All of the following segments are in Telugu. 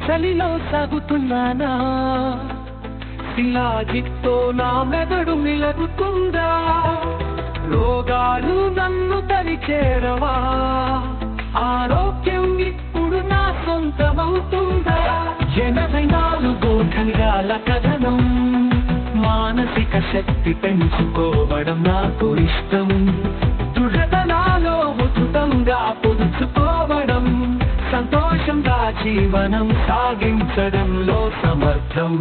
చలిలో సాగుతున్నానా, శిలాజిత్తో నా మెదడు నిలగుతుందా, రోగాలు నన్ను తరిచేరవా, ఆరోగ్యం ఇప్పుడు నా సొంతమవుతుందా. 84 ఘంటాల కథనం, మానసిక శక్తి పెంచుకోవడం నాకు ఇష్టం, దృఢత నాలో ఉచితంగా పొదుచుకోవడం, సంతోషంగా జీవనం సాగించడంలో సమర్థం.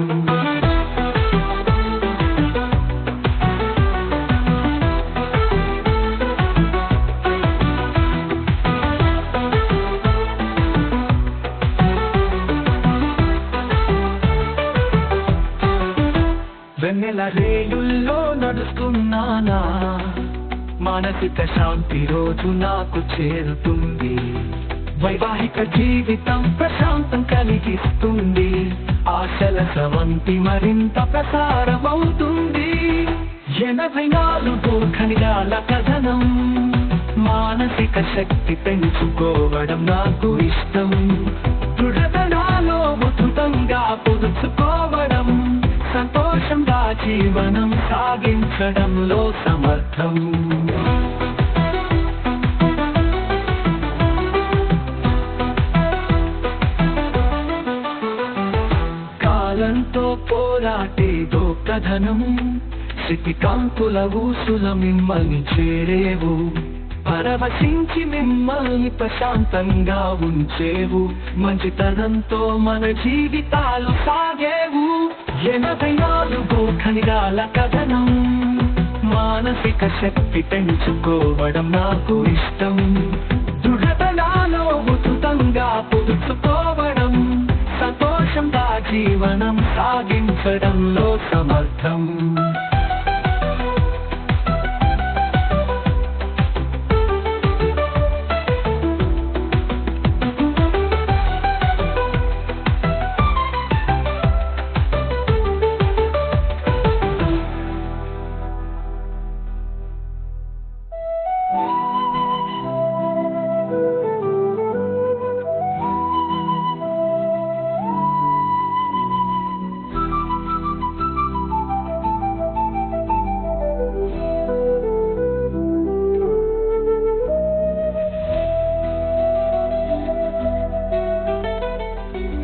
వెన్నెల రేయుల్లో నడుస్తున్నానా, మానసిక శాంతి రోజు నాకు చేరుతుంది, వైవాహిక జీవితం ప్రశాంతం కలిగిస్తుంది, ఆశల స్రవంతి మరింత ప్రసారమవుతుంది. 84 ఘంటాల కథనం, మానసిక శక్తి పెంచుకోవడం నాకు ఇష్టం, దృఢత నాలో ఉచితంగా పొదుచుకోవడం, సంతోషంగా జీవనం సాగించడంలో సమర్థం. కాలంతో పోరాటేదో కథనం, శితికాంతుల ఊసుల మిమ్మల్ని చేరేవు, పరవశించి మిమ్మల్ని ప్రశాంతంగా ఉంచేవు, మంచితనంతో మన జీవితాలు సాగేవు. 84 ఘంటాల కథనం, మానసిక శక్తి పెంచుకోవడం నాకు ఇష్టం, దృఢత నాలో ఉచితంగా పొదుచుకోవడం, సంతోషంగా జీవనం సాగించడంలో సమర్థం.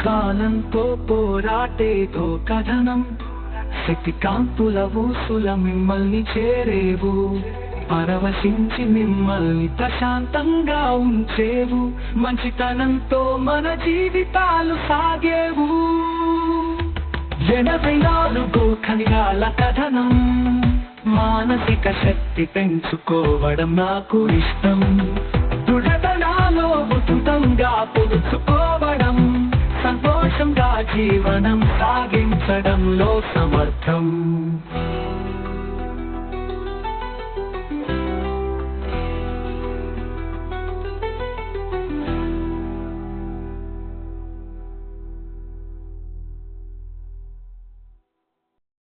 కాలంతో పోరాటేదో కథనం, శక్తికాంతుల ఊసుల మిమ్మల్ని చేరేవు, పరవశించి మిమ్మల్ని ప్రశాంతంగా ఉంచేవు, మంచితనంతో మన జీవితాలు సాగేవు. 84 ఘంటాల కథనం, మానసిక శక్తి పెంచుకోవడం నాకు ఇష్టం, దృఢత నాలో ఉచితంగా పొదుచుకోవడం, సంతోషంగా జీవనం సాగించడంలో సమర్థం.